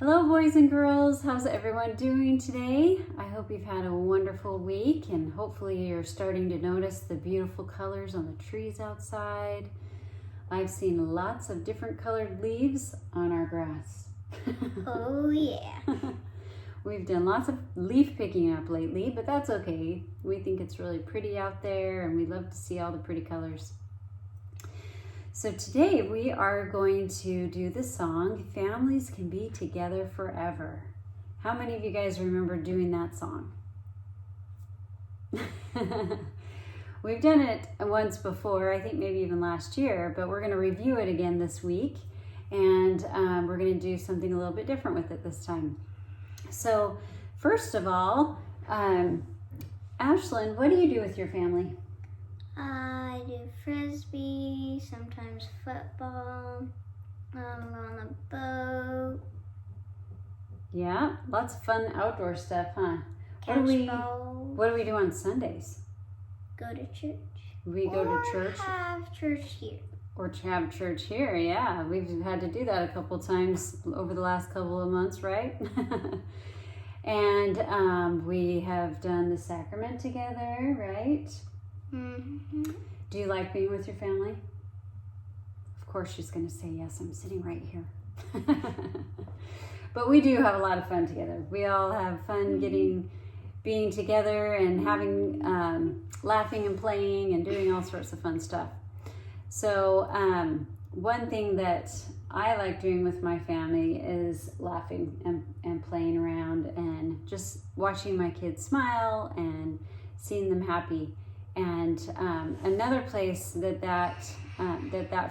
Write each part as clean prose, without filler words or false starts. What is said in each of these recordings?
Hello boys and girls, how's everyone doing today? I hope you've had a wonderful week and hopefully you're starting to notice the beautiful colors on the trees outside. I've seen lots of different colored leaves on our grass. Oh yeah. We've done lots of leaf picking up lately, but that's okay. We think it's really pretty out there and we love to see all the pretty colors. So today we are going to do the song, Families Can Be Together Forever. How many of you guys remember doing that song? We've done it once before, I think maybe even last year, but we're going to review it again this week. And we're going to do something a little bit different with it this time. So first of all, Ashlyn, what do you do with your family? I do frisbee, sometimes football, go on a boat. Yeah, lots of fun outdoor stuff, huh? Catch balls. What do we do on Sundays? Go to church. We go to church? Or have church here. Or to have church here, yeah. We've had to do that a couple times over the last couple of months, right? And we have done the sacrament together, right? Mm-hmm. Do you like being with your family? Of course she's going to say yes, I'm sitting right here. But we do have a lot of fun together. We all have fun being together and having, laughing and playing and doing all sorts of fun stuff. So one thing that I like doing with my family is laughing and playing around and just watching my kids smile and seeing them happy. And another place that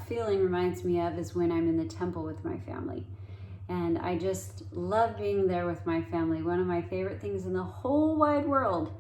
feeling reminds me of is when I'm in the temple with my family. And I just love being there with my family. One of my favorite things in the whole wide world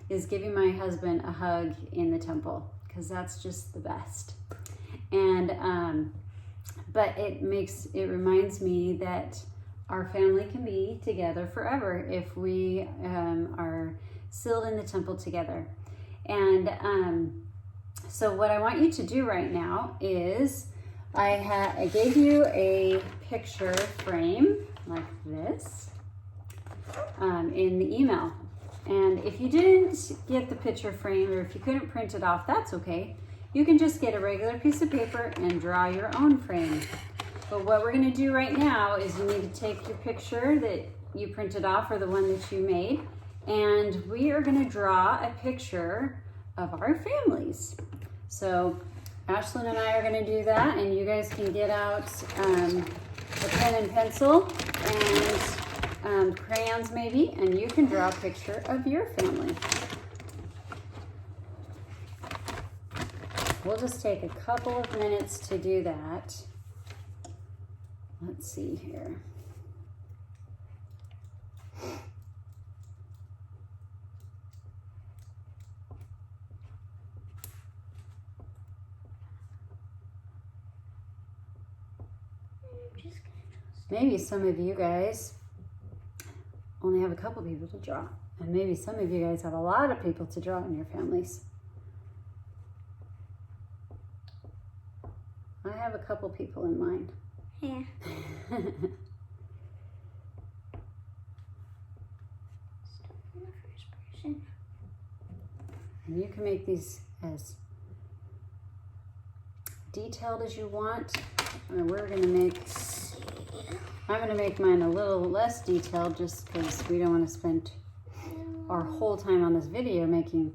is giving my husband a hug in the temple, because that's just the best. And but it reminds me that our family can be together forever if we are sealed in the temple together. And so what I want you to do right now is I gave you a picture frame like this in the email. And if you didn't get the picture frame or if you couldn't print it off, that's okay. You can just get a regular piece of paper and draw your own frame. But what we're going to do right now is you need to take your picture that you printed off or the one that you made, and we are going to draw a picture of our families. So Ashlyn and I are going to do that, and you guys can get out a pen and pencil and crayons maybe, and you can draw a picture of your family. We'll just take a couple of minutes to do that. Let's see here. Maybe some of you guys only have a couple people to draw, and maybe some of you guys have a lot of people to draw in your families. I have a couple people in mind. Yeah. Start in the first person. And you can make these as detailed as you want. I'm going to make mine a little less detailed just because we don't want to spend our whole time on this video making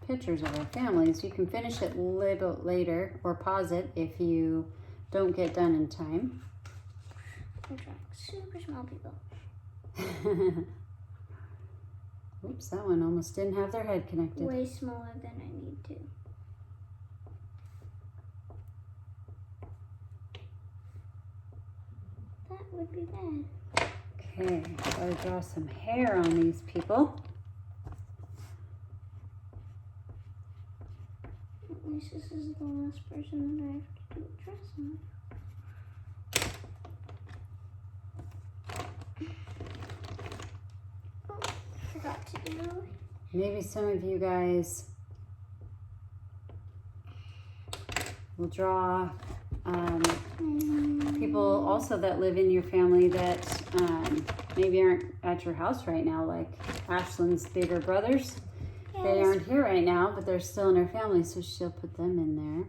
pictures of our families. You can finish it a little later or pause it if you don't get done in time. I'm drawing super small people. Oops, that one almost didn't have their head connected. Way smaller than I need to. That would be bad. Okay, gotta draw some hair on these people. At least this is the last person that I have to do a dress on. Oh, forgot to do. Maybe some of you guys will draw people also that live in your family that maybe aren't at your house right now, like Ashlyn's bigger brothers. They aren't here right now, but they're still in her family, so she'll put them in there.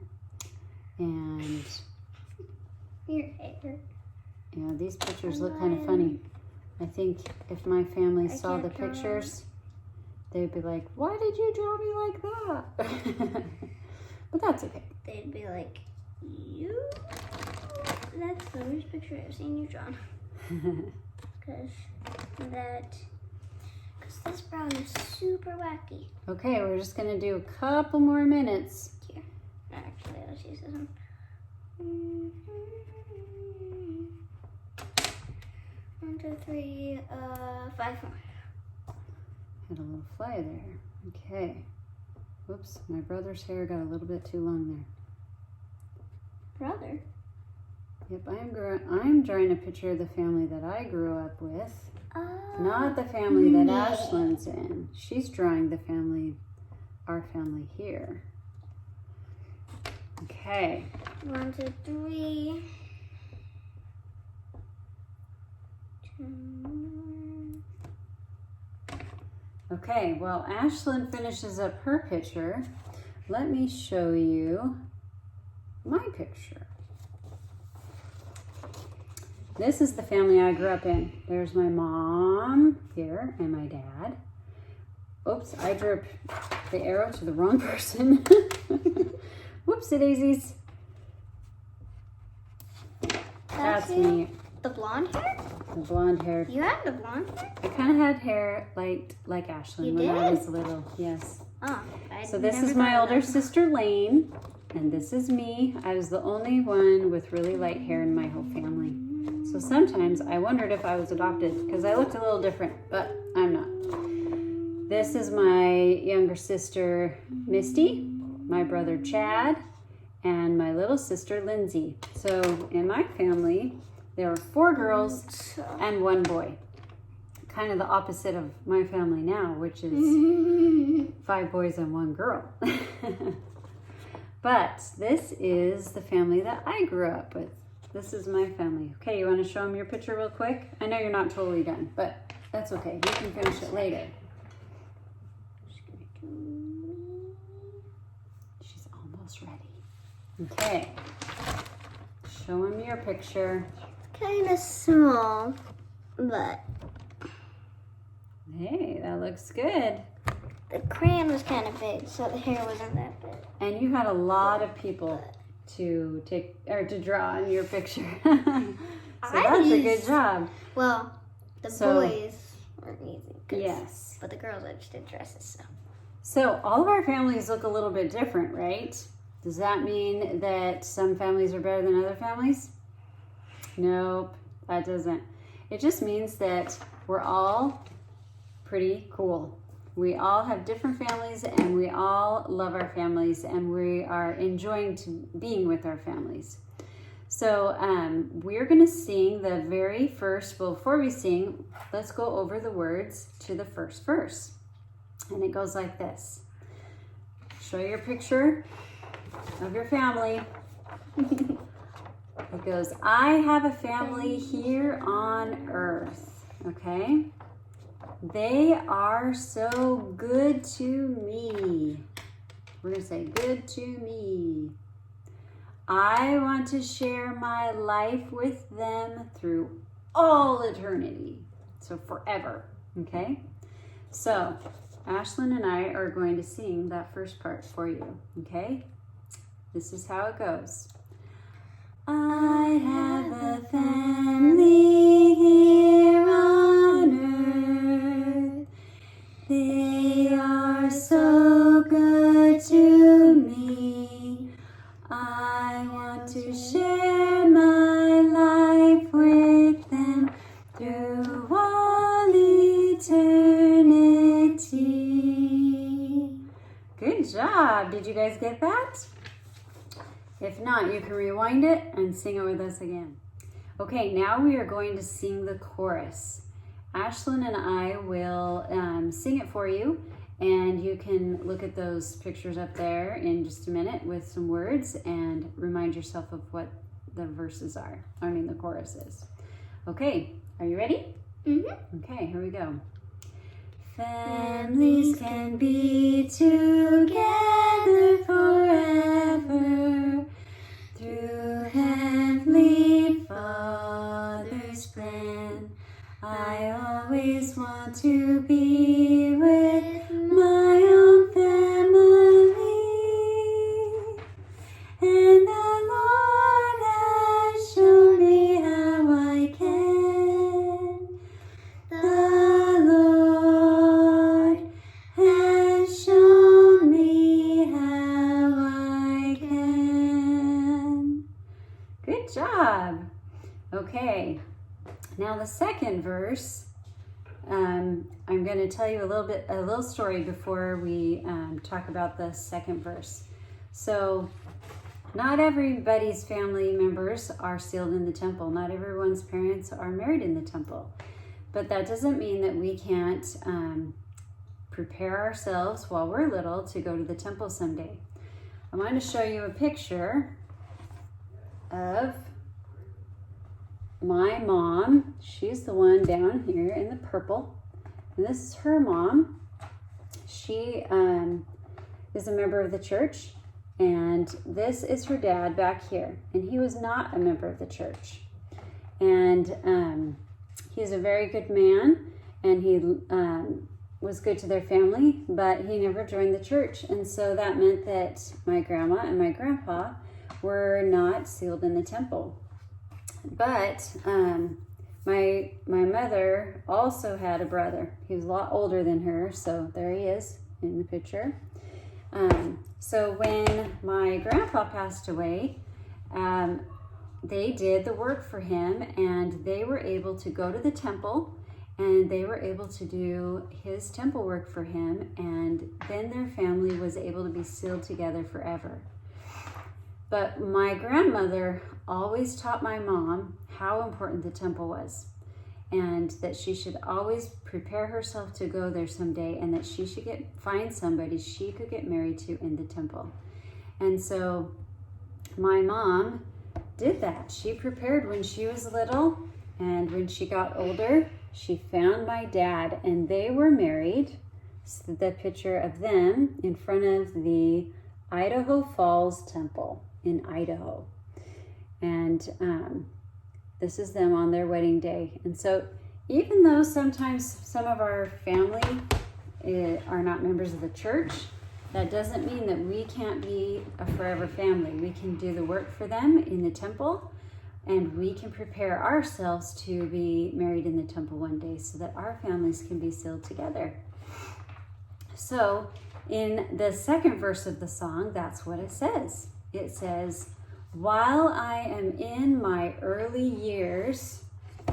And Your hair. yeah, these pictures look kind of funny. I think if my family saw the can't draw. pictures, they'd be like, "Why did you draw me like that?" But that's okay. They'd be like, you? That's the worst picture I've seen you drawn. Because this brown is super wacky. Okay, we're just gonna do a couple more minutes. Here. Actually, let's use this one. 1, 2, 3, 5 more. Had a little fly there. Okay. Whoops, my brother's hair got a little bit too long there. Brother? Yep, I'm drawing a picture of the family that I grew up with. Not the family that Ashlyn's in. She's drawing the family, our family here. Okay. 1, 2, 3. 2 more. Okay, well, Ashlyn finishes up her picture. Let me show you my picture. This is the family I grew up in. There's my mom here and my dad. Oops, I drew the arrow to the wrong person. Whoopsie daisies. That's you? me. The blonde hair? The blonde hair. You have the blonde hair? I kind of had hair like Ashlyn You when I did? was little. Yes. Oh, So this is my older sister Lane, and this is me. I was the only one with really light hair in my whole family. So sometimes I wondered if I was adopted because I looked a little different, but I'm not. This is my younger sister Misty, my brother Chad, and my little sister Lindsay. So in my family, there were 4 girls and 1 boy. Kind of the opposite of my family now, which is 5 boys and 1 girl. But this is the family that I grew up with. This is my family. Okay, you want to show them your picture real quick? I know you're not totally done, but that's okay. You can finish it later. She's almost ready. Okay. Show them your picture. Kind of small, but Hey, that looks good. the crayon was kind of big, so the hair wasn't that big. And you had a lot of people to take or to draw in your picture. So that's a good job. Well, the So- boys weren't easy. Yes. But the girls, I just did dresses, so. So all of our families look a little bit different, right? Does that mean that some families are better than other families? Nope, that doesn't. It just means that we're all pretty cool. We all have different families and we all love our families and we are enjoying being with our families. So we're going to sing the very first, well, before we sing, let's go over the words to the first verse. And it goes like this. Show your picture of your family. It goes, I have a family here on earth, okay? They are so good to me. We're going to say, good to me. I want to share my life with them through all eternity. So forever, okay? So Ashlyn and I are going to sing that first part for you, okay? This is how it goes. I have a family here on earth. They are so good to me. I want to share my life with them through all eternity. Good job. Did you guys get that? If not, you can rewind it and sing it with us again. Okay, now we are going to sing the chorus. Ashlyn and I will sing it for you, and you can look at those pictures up there in just a minute with some words and remind yourself of what verses are. I mean the chorus is. Okay, are you ready? Mm-hmm. Okay, here we go. Families can be together forever through Heavenly Father's plan. I always want to be with my own family, and the Lord has shown me how I can. The Lord has shown me how I can. Good job. Okay, now the second verse. I'm going to tell you a little story before we talk about the second verse. So, not everybody's family members are sealed in the temple. Not everyone's parents are married in the temple. But that doesn't mean that we can't prepare ourselves while we're little to go to the temple someday. I'm going to show you a picture of my mom. She's the one down here in the purple. And this is her mom. She is a member of the church. And this is her dad back here. And he was not a member of the church. And he's a very good man. And he was good to their family. But he never joined the church. And so that meant that my grandma and my grandpa were not sealed in the temple. But my mother also had a brother. He was a lot older than her, so there he is in the picture. So when my grandpa passed away, they did the work for him, and they were able to go to the temple, and they were able to do his temple work for him, and then their family was able to be sealed together forever. But my grandmother always taught my mom how important the temple was, and that she should always prepare herself to go there someday, and that she should find somebody she could get married to in the temple. And so my mom did that. She prepared when she was little, and when she got older, she found my dad, and they were married. So the picture of them in front of the Idaho Falls Temple in Idaho. And this is them on their wedding day. And so even though sometimes some of our family are not members of the church, that doesn't mean that we can't be a forever family. We can do the work for them in the temple, and we can prepare ourselves to be married in the temple one day so that our families can be sealed together. So in the second verse of the song, that's what it says. It says, while I am in my early years,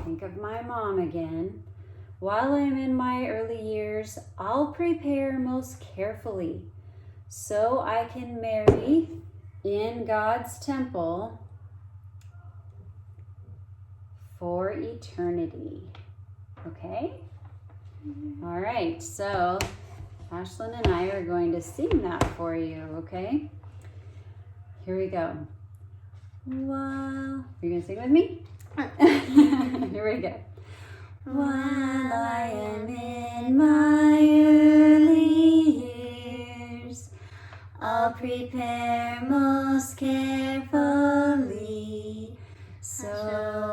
think of my mom again, while I am in my early years, I'll prepare most carefully so I can marry in God's temple for eternity. Okay? All right, so Ashlyn and I are going to sing that for you, okay? Here we go. While, are you going to sing with me? Here we go. While I am in my early years, I'll prepare most carefully so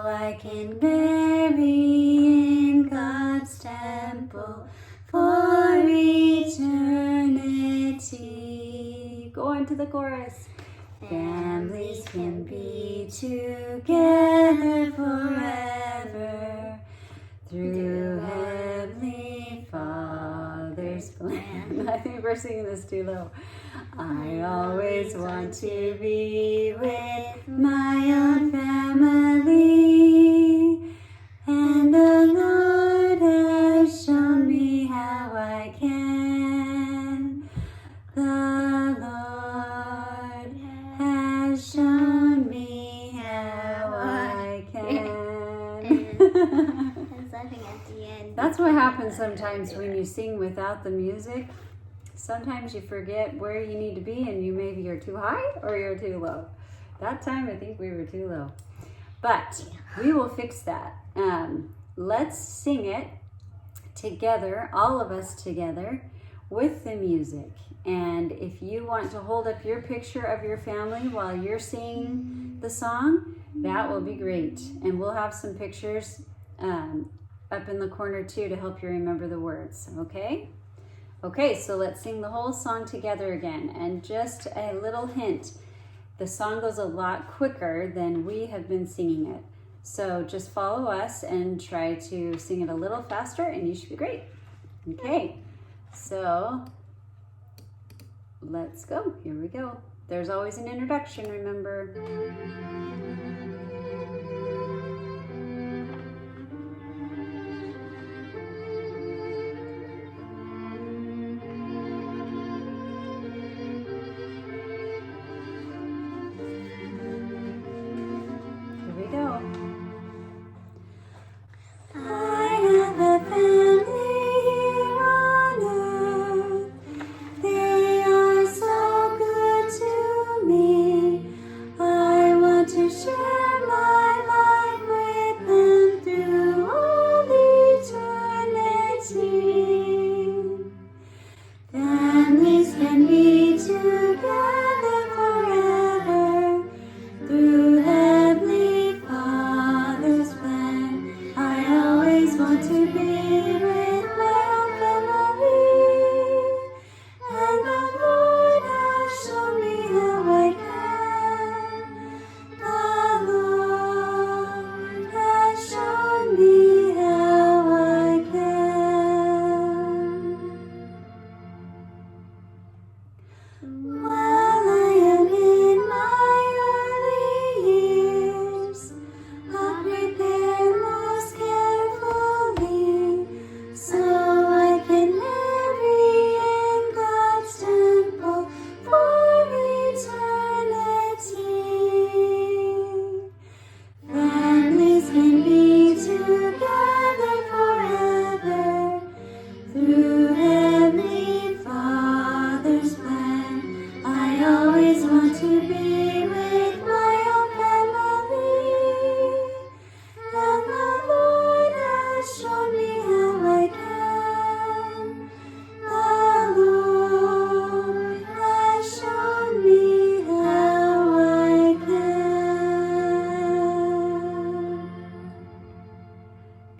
I can marry in God's temple for eternity. Go on to the chorus. Families can be together forever through Heavenly Father's plan. I think we're singing this too low. I always want to be with my own family, and the Lord has shown me how I can. The Lord has shown me how I can. Laughing at the end. That's what happens sometimes when you sing without the music. Sometimes you forget where you need to be, and maybe you're too high or you're too low. That time I think we were too low. But we will fix that. Let's sing it together, all of us together, with the music. And if you want to hold up your picture of your family while you're singing the song, that will be great. And we'll have some pictures up in the corner too to help you remember the words, okay? Okay, so let's sing the whole song together again. And just a little hint, the song goes a lot quicker than we have been singing it. So just follow us and try to sing it a little faster and you should be great. Okay, so let's go. Here we go. There's always an introduction, remember.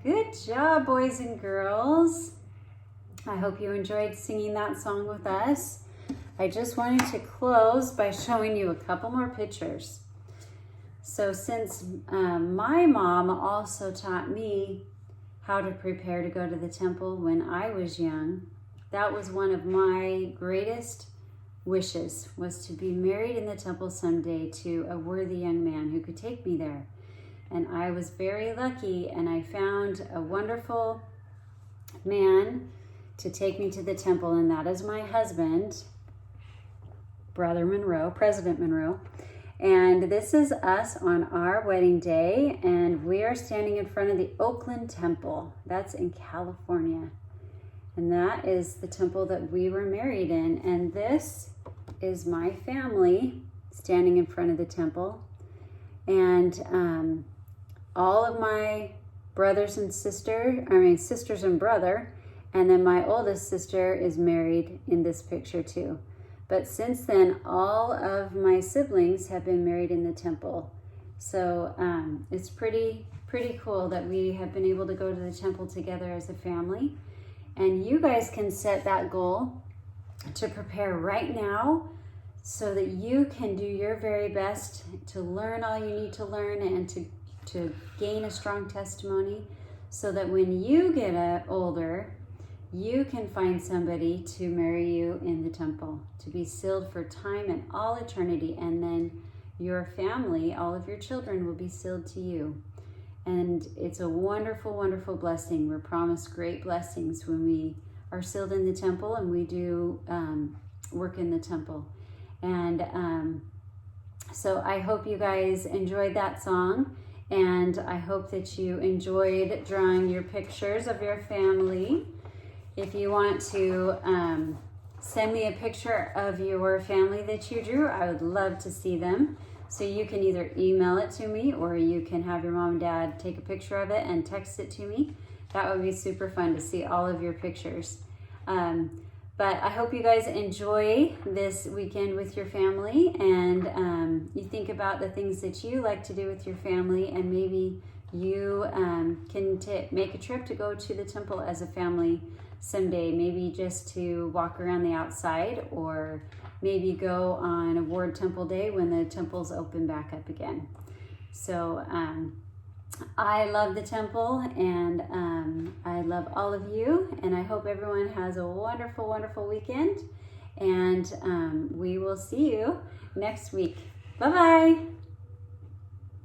Good job, boys and girls. I hope you enjoyed singing that song with us. I just wanted to close by showing you a couple more pictures. So since my mom also taught me how to prepare to go to the temple when I was young, that was one of my greatest wishes, was to be married in the temple someday to a worthy young man who could take me there. And I was very lucky, and I found a wonderful man to take me to the temple, and that is my husband, Brother Monroe, President Monroe. And this is us on our wedding day, and we are standing in front of the Oakland Temple. That's in California. And that is the temple that we were married in. And this is my family standing in front of the temple. And all of my sisters and brother, and then my oldest sister is married in this picture too. But since then, all of my siblings have been married in the temple. So it's pretty cool that we have been able to go to the temple together as a family. And you guys can set that goal to prepare right now so that you can do your very best to learn all you need to learn and to gain a strong testimony, so that when you get older, you can find somebody to marry you in the temple, to be sealed for time and all eternity, and then your family, all of your children, will be sealed to you. And it's a wonderful, wonderful blessing. We're promised great blessings when we are sealed in the temple and we do work in the temple. And so I hope you guys enjoyed that song. And I hope that you enjoyed drawing your pictures of your family. If you want to send me a picture of your family that you drew, I would love to see them. So you can either email it to me or you can have your mom and dad take a picture of it and text it to me. That would be super fun to see all of your pictures. But I hope you guys enjoy this weekend with your family, and you think about the things that you like to do with your family, and maybe you can make a trip to go to the temple as a family someday, maybe just to walk around the outside, or maybe go on a Ward Temple Day when the temples open back up again. So I love the temple, and I love all of you, and I hope everyone has a wonderful, wonderful weekend, and we will see you next week. Bye-bye.